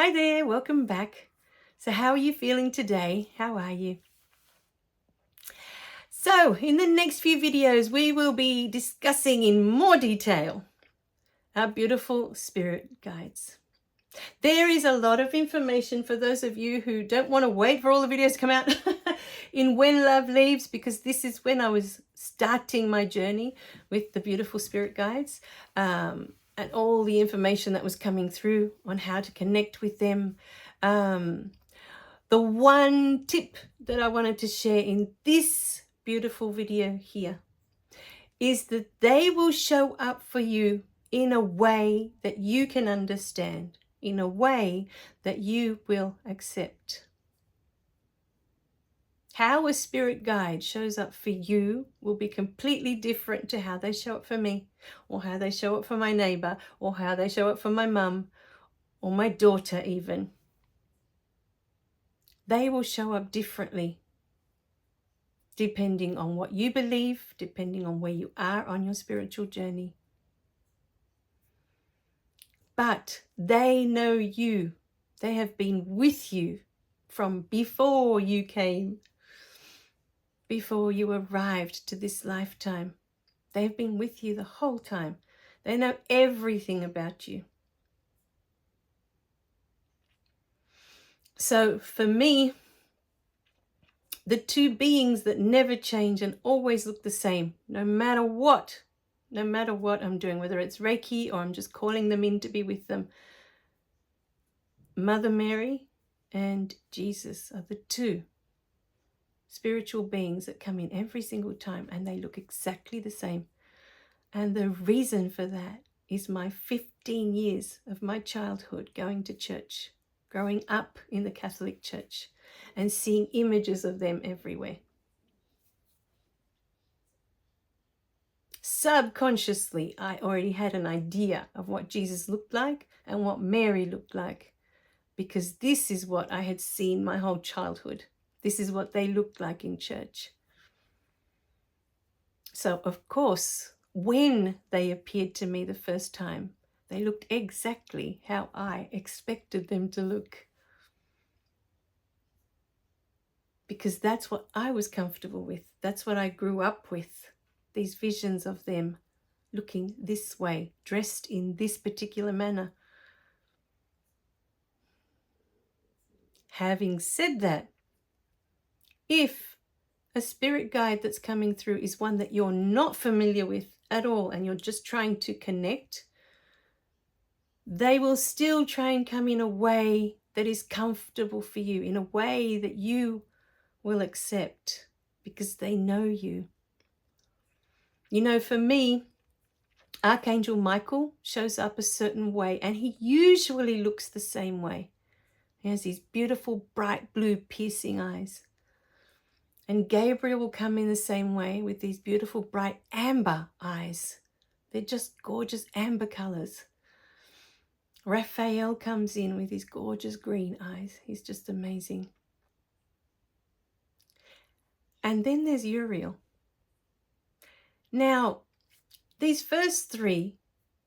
Hi there, welcome back. So how are you feeling today? How are you? So in the next few videos, we will be discussing in more detail our beautiful spirit guides. There is a lot of information for those of you who don't want to wait for all the videos to come out in When Love Leaves, because this is when I was starting my journey with the beautiful spirit guides, and all the information that was coming through on how to connect with them. The one tip that I wanted to share in this beautiful video here is that they will show up for you in a way that you can understand, in a way that you will accept. How a spirit guide shows up for you will be completely different to how they show up for me, or how they show up for my neighbor, or how they show up for my mum, or my daughter even. They will show up differently depending on what you believe, depending on where you are on your spiritual journey. But they know you. They have been with you from before you came, before you arrived to this lifetime. They've been with you the whole time. They know everything about you. So for me, the two beings that never change and always look the same, no matter what I'm doing, whether it's Reiki or I'm just calling them in to be with them, Mother Mary and Jesus are the two spiritual beings that come in every single time, and they look exactly the same. And the reason for that is my 15 years of my childhood going to church, growing up in the Catholic Church, and seeing images of them everywhere. Subconsciously, I already had an idea of what Jesus looked like and what Mary looked like, because this is what I had seen my whole childhood. This is what they looked like in church. So, of course, when they appeared to me the first time, they looked exactly how I expected them to look, because that's what I was comfortable with. That's what I grew up with, these visions of them looking this way, dressed in this particular manner. Having said that, if a spirit guide that's coming through is one that you're not familiar with at all, and you're just trying to connect, they will still try and come in a way that is comfortable for you, in a way that you will accept, because they know you. You know, for me, Archangel Michael shows up a certain way, and he usually looks the same way. He has these beautiful, bright blue, piercing eyes. And Gabriel will come in the same way with these beautiful, bright amber eyes. They're just gorgeous amber colors. Raphael comes in with his gorgeous green eyes. He's just amazing. And then there's Uriel. Now, these first three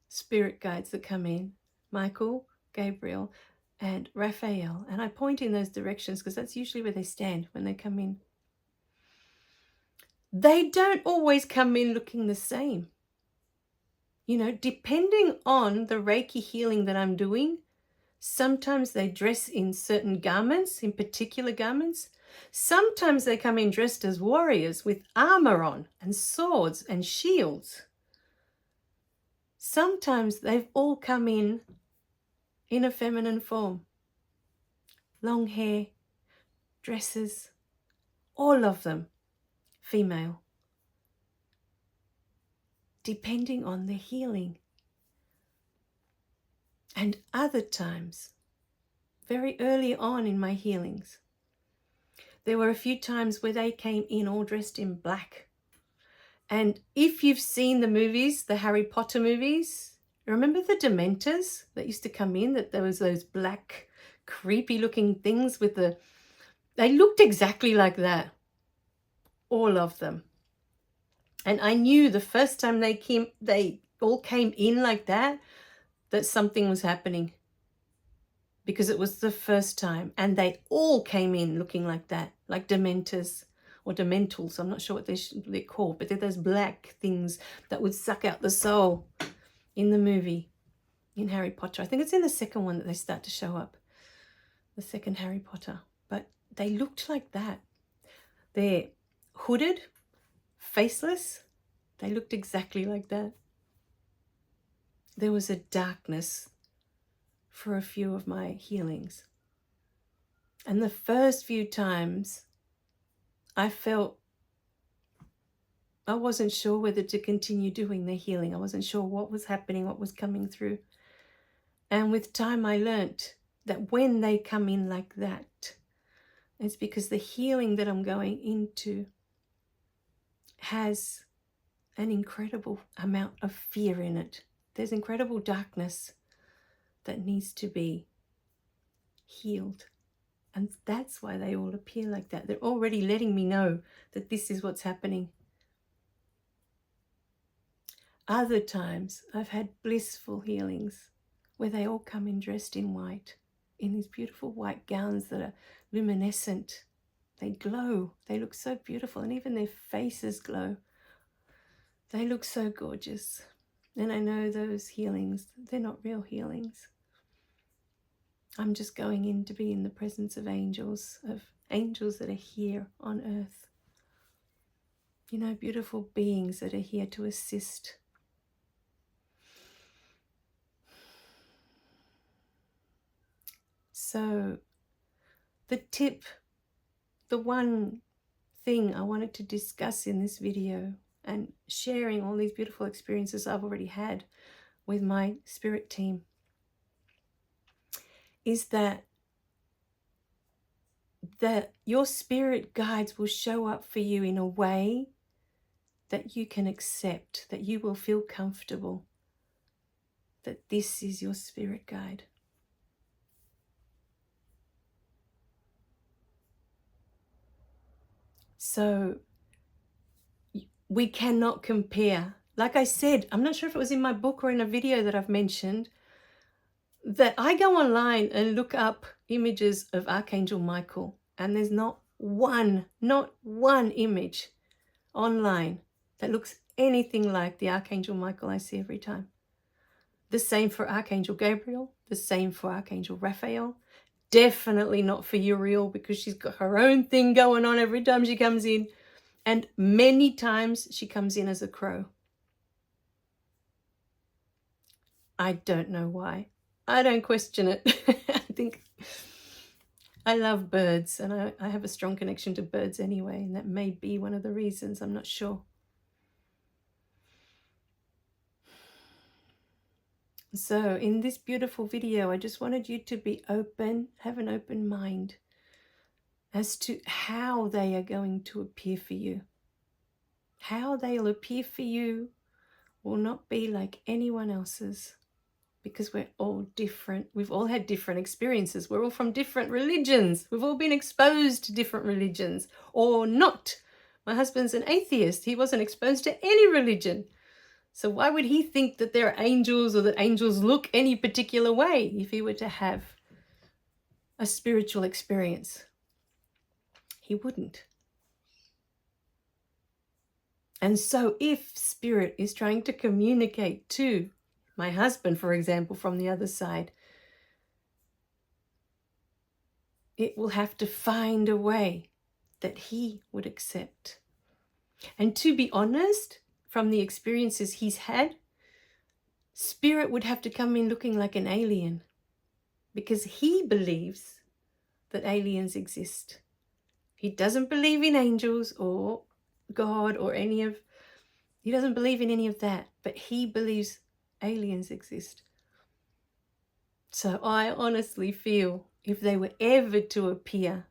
spirit guides that come in, Michael, Gabriel, and Raphael, and I point in those directions because that's usually where they stand when they come in. They don't always come in looking the same. You know, depending on the Reiki healing that I'm doing, sometimes they dress in certain garments, in particular garments. Sometimes they come in dressed as warriors with armor on and swords and shields. Sometimes they've all come in a feminine form. Long hair, dresses, all of them female. Depending on the healing. And other times, very early on in my healings, there were a few times where they came in all dressed in black. And if you've seen the movies, the Harry Potter movies, remember the Dementors that used to come in, that there was those black, creepy looking things with they looked exactly like that. All of them. And I knew the first time they all came in like that something was happening. because it was the first time, and they all came in looking like that, like dementors or dementals. I'm not sure what they're called, but they're those black things that would suck out the soul in the movie, in Harry Potter. I think it's in the second one that they start to show up, the second Harry Potter. But they looked like that. They're hooded, faceless. They looked exactly like that. There was a darkness for a few of my healings. And the first few times I felt I wasn't sure whether to continue doing the healing. I wasn't sure what was happening, what was coming through. And with time I learnt that when they come in like that, it's because the healing that I'm going into has an incredible amount of fear in it. There's incredible darkness that needs to be healed. And that's why they all appear like that. They're already letting me know that this is what's happening. Other times I've had blissful healings where they all come in dressed in white, in these beautiful white gowns that are luminescent. They glow. They look so beautiful, and even their faces glow. They look so gorgeous. And I know those healings, they're not real healings. I'm just going in to be in the presence of angels that are here on earth. You know, beautiful beings that are here to assist. So the one thing I wanted to discuss in this video, and sharing all these beautiful experiences I've already had with my spirit team, is that your spirit guides will show up for you in a way that you can accept, that you will feel comfortable, that this is your spirit guide. So we cannot compare. Like I said, I'm not sure if it was in my book or in a video that I've mentioned, that I go online and look up images of Archangel Michael, and there's not one image online that looks anything like the Archangel Michael I see every time. The same for Archangel Gabriel, the same for Archangel Raphael. Definitely not for Uriel, because she's got her own thing going on every time she comes in. And many times she comes in as a crow. I don't know why. I don't question it. I think I love birds, and I have a strong connection to birds anyway, and that may be one of the reasons. I'm not sure. So in this beautiful video, I just wanted you to be open, have an open mind as to how they are going to appear for you. How they'll appear for you will not be like anyone else's, because we're all different. We've all had different experiences. We're all from different religions. We've all been exposed to different religions, or not. My husband's an atheist. He wasn't exposed to any religion. So why would he think that there are angels, or that angels look any particular way, if he were to have a spiritual experience? He wouldn't. And so if spirit is trying to communicate to my husband, for example, from the other side, it will have to find a way that he would accept. And to be honest, from the experiences he's had, spirit would have to come in looking like an alien, because he believes that aliens exist. He doesn't believe in angels or God or he doesn't believe in any of that, but he believes aliens exist. So I honestly feel if they were ever to appear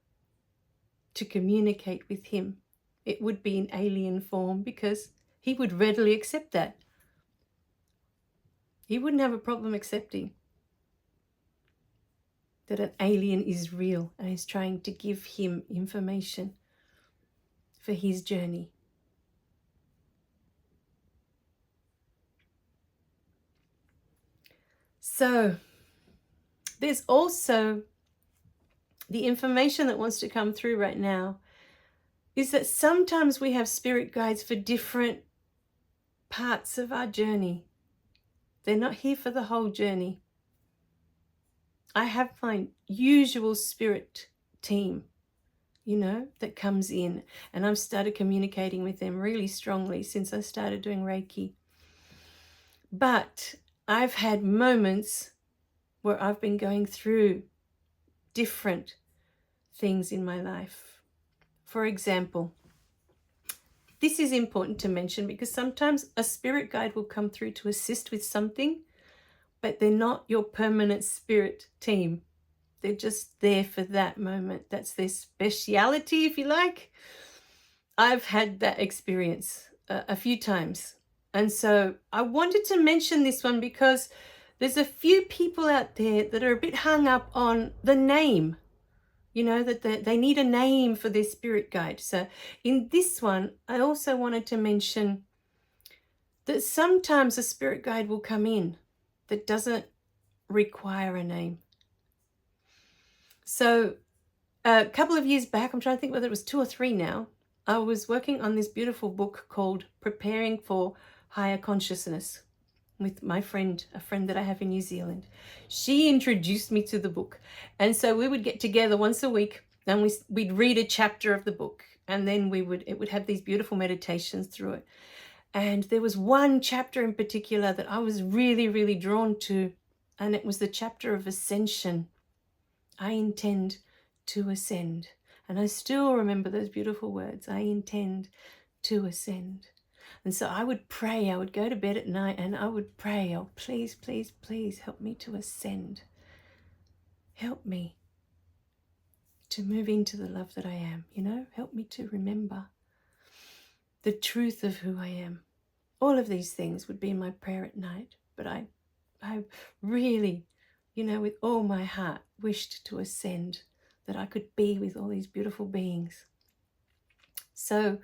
to communicate with him, it would be in alien form, because he would readily accept that. He wouldn't have a problem accepting that an alien is real and is trying to give him information for his journey. So There's also the information that wants to come through right now is that sometimes we have spirit guides for different parts of our journey. They're not here for the whole journey. I have my usual spirit team, that comes in, and I've started communicating with them really strongly since I started doing Reiki. But I've had moments where I've been going through different things in my life. For example, this is important to mention because sometimes a spirit guide will come through to assist with something, but they're not your permanent spirit team. They're just there for that moment. That's their speciality, if you like. I've had that experience a few times. And so I wanted to mention this one because there's a few people out there that are a bit hung up on the name, that they need a name for their spirit guide. So in this one, I also wanted to mention that sometimes a spirit guide will come in that doesn't require a name. So a couple of years back, I'm trying to think whether it was 2 or 3 now, I was working on this beautiful book called Preparing for Higher Consciousness with my friend, a friend that I have in New Zealand. She introduced me to the book. And so we would get together once a week and we'd read a chapter of the book. And then it would have these beautiful meditations through it. And there was one chapter in particular that I was really, really drawn to. And it was the chapter of ascension. I intend to ascend. And I still remember those beautiful words. I intend to ascend. And so I would pray. I would go to bed at night and I would pray, oh, please, please, please help me to ascend. Help me to move into the love that I am, help me to remember the truth of who I am. All of these things would be in my prayer at night. But I really, with all my heart wished to ascend, that I could be with all these beautiful beings. So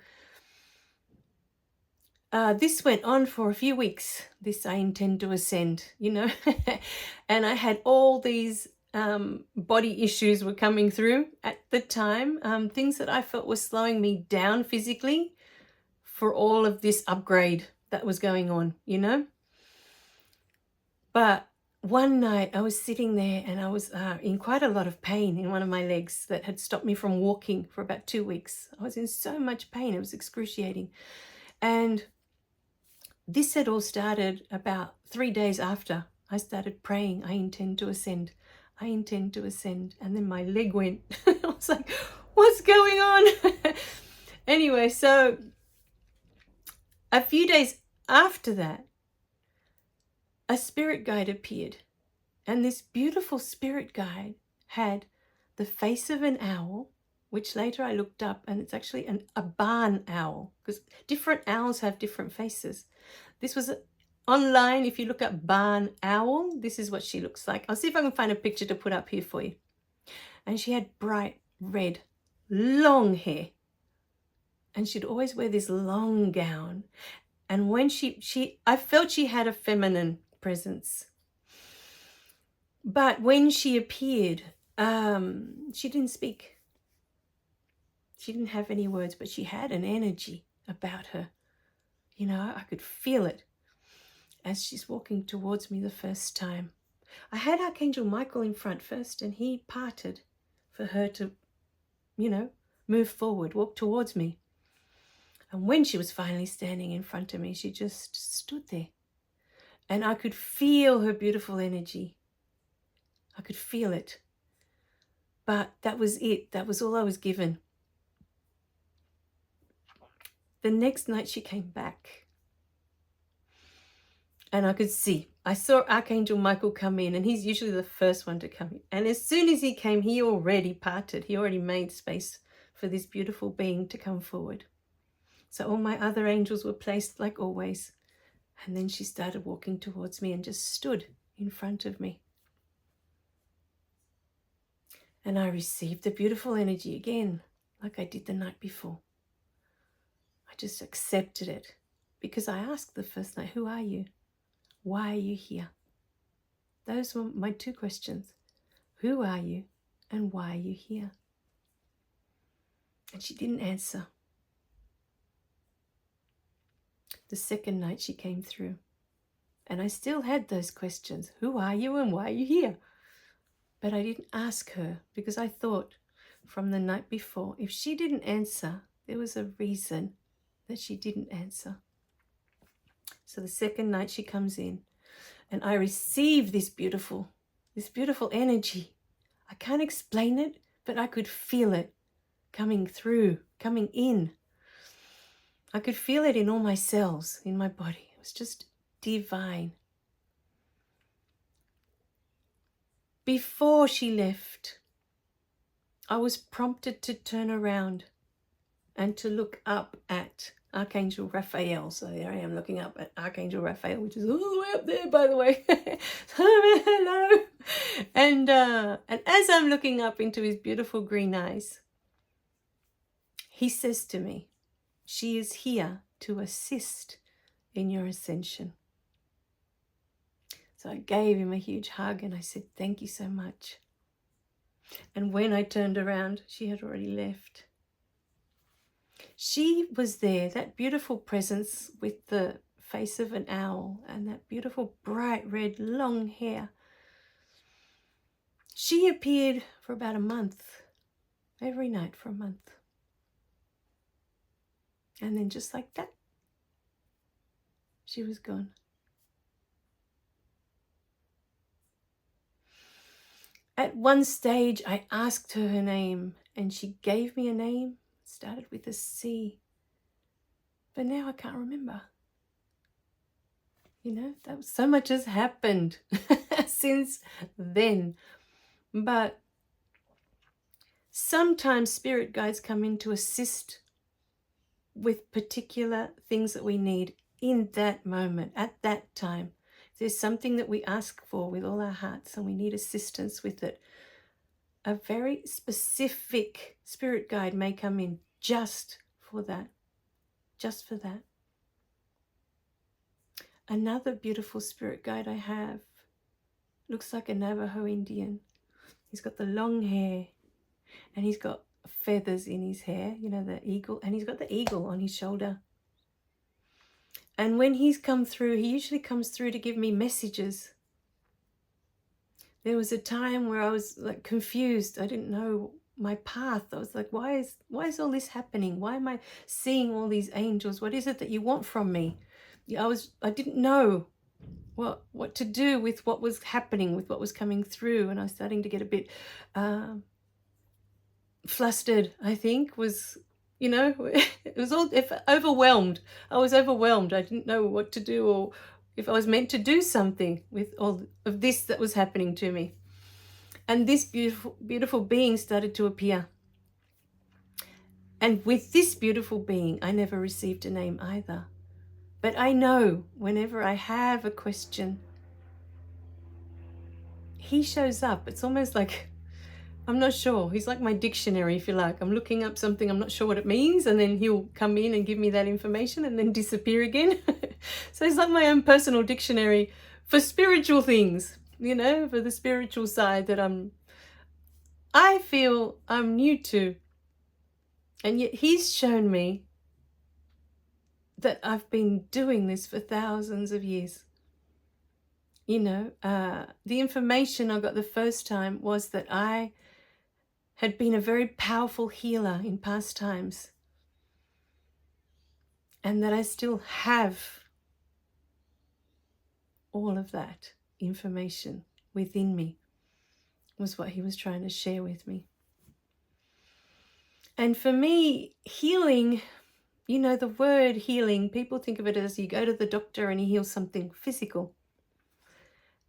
this went on for a few weeks, this I intend to ascend, and I had all these body issues were coming through at the time, things that I felt were slowing me down physically for all of this upgrade that was going on, But one night I was sitting there and I was in quite a lot of pain in one of my legs that had stopped me from walking for about 2 weeks. I was in so much pain, it was excruciating. And this had all started about 3 days after I started praying, I intend to ascend. I intend to ascend. And then my leg went. I was like, what's going on? Anyway, so a few days after that, a spirit guide appeared. And this beautiful spirit guide had the face of an owl, which later I looked up, and it's actually a barn owl, because different owls have different faces. This was online. If you look up barn owl, this is what she looks like. I'll see if I can find a picture to put up here for you. And she had bright red, long hair. And she'd always wear this long gown. And when I felt she had a feminine presence. But when she appeared, she didn't speak. She didn't have any words, but she had an energy about her. I could feel it as she's walking towards me the first time. I had Archangel Michael in front first, and he parted for her to, move forward, walk towards me. And when she was finally standing in front of me, she just stood there. And I could feel her beautiful energy. I could feel it. But that was it. That was all I was given. The next night she came back. And I saw Archangel Michael come in, and he's usually the first one to come in. And as soon as he came, he already parted. He already made space for this beautiful being to come forward. So all my other angels were placed like always. And then she started walking towards me and just stood in front of me. And I received the beautiful energy again, like I did the night before. I just accepted it because I asked the first night, who are you? Why are you here? Those were my 2 questions. Who are you and why are you here? And she didn't answer. The second night she came through, and I still had those questions. Who are you and why are you here? But I didn't ask her because I thought from the night before, if she didn't answer, there was a reason that she didn't answer. So the second night she comes in, and I receive this beautiful energy. I can't explain it, but I could feel it coming through, coming in. I could feel it in all my cells, in my body. It was just divine. Before she left, I was prompted to turn around and to look up at Archangel Raphael. So there I am looking up at Archangel Raphael, which is all the way up there, by the way. Hello. And as I'm looking up into his beautiful green eyes, he says to me, she is here to assist in your ascension. So I gave him a huge hug and I said, thank you so much. And when I turned around, she had already left. She was there, that beautiful presence with the face of an owl and that beautiful bright red long hair. She appeared for about a month, every night for a month. And then just like that, she was gone. At one stage, I asked her her name and she gave me a name. It started with a C. But now I can't remember. You know, so much has happened since then. But sometimes spirit guides come in to assist with particular things that we need in that moment, at that time. If there's something that we ask for with all our hearts and we need assistance with it, a very specific spirit guide may come in just for that. Just for that. Another beautiful spirit guide I have looks like a Navajo Indian. He's got the long hair and he's got feathers in his hair, you know, the eagle, and he's got the eagle on his shoulder. And when he's come through, he usually comes through to give me messages. There was a time where I was like confused. I didn't know my path. I was like, why is all this happening? Why am I seeing all these angels? What is it that you want from me? I didn't know what to do with what was happening, with what was coming through, and I was starting to get a bit flustered. I think was, you know, it was all overwhelmed. I was overwhelmed. I didn't know what to do or if I was meant to do something with all of this that was happening to me. And this beautiful being started to appear. And with this beautiful being, I never received a name either. But I know whenever I have a question, he shows up. It's almost like, I'm not sure. He's like my dictionary, if you like. I'm looking up something, I'm not sure what it means, and then he'll come in and give me that information and then disappear again. So he's like my own personal dictionary for spiritual things, you know, for the spiritual side that I feel I'm new to. And yet he's shown me that I've been doing this for thousands of years. You know, the information I got the first time was that I had been a very powerful healer in past times, and that I still have all of that information within me, was what he was trying to share with me. And for me, healing, you know, the word healing, people think of it as you go to the doctor and he heals something physical.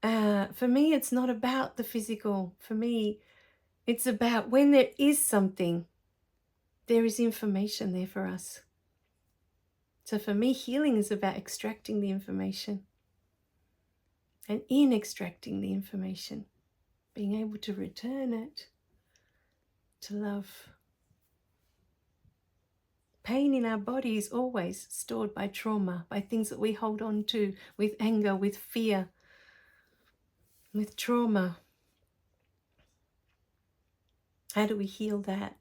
For me, it's not about the physical. For me, it's about when there is something, there is information there for us. So for me, healing is about extracting the information. And in extracting the information, being able to return it to love. Pain in our body is always stored by trauma, by things that we hold on to, with anger, with fear, with trauma. How do we heal that?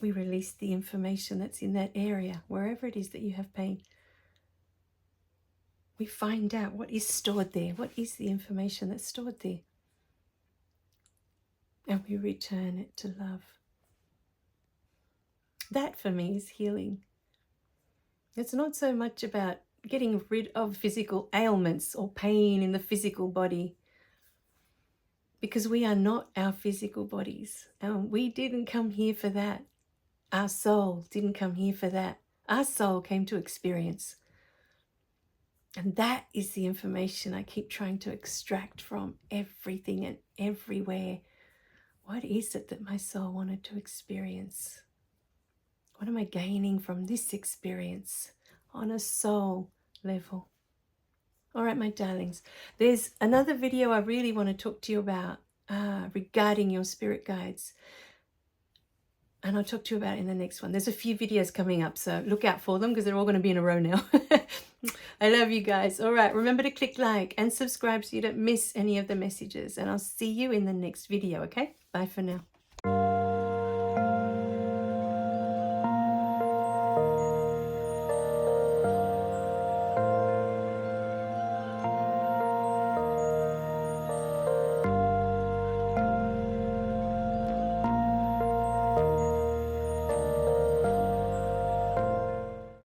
We release the information that's in that area, wherever it is that you have pain. We find out what is stored there. What is the information that's stored there? And we return it to love. That for me is healing. It's not so much about getting rid of physical ailments or pain in the physical body, because we are not our physical bodies. We didn't come here for that. Our soul didn't come here for that. Our soul came to experience. And that is the information I keep trying to extract from everything and everywhere. What is it that my soul wanted to experience? What am I gaining from this experience on a soul level? All right, my darlings, there's another video I really want to talk to you about regarding your spirit guides. And I'll talk to you about it in the next one. There's a few videos coming up, so look out for them because they're all going to be in a row now. I love you guys. All right, remember to click like and subscribe so you don't miss any of the messages. And I'll see you in the next video, okay? Bye for now.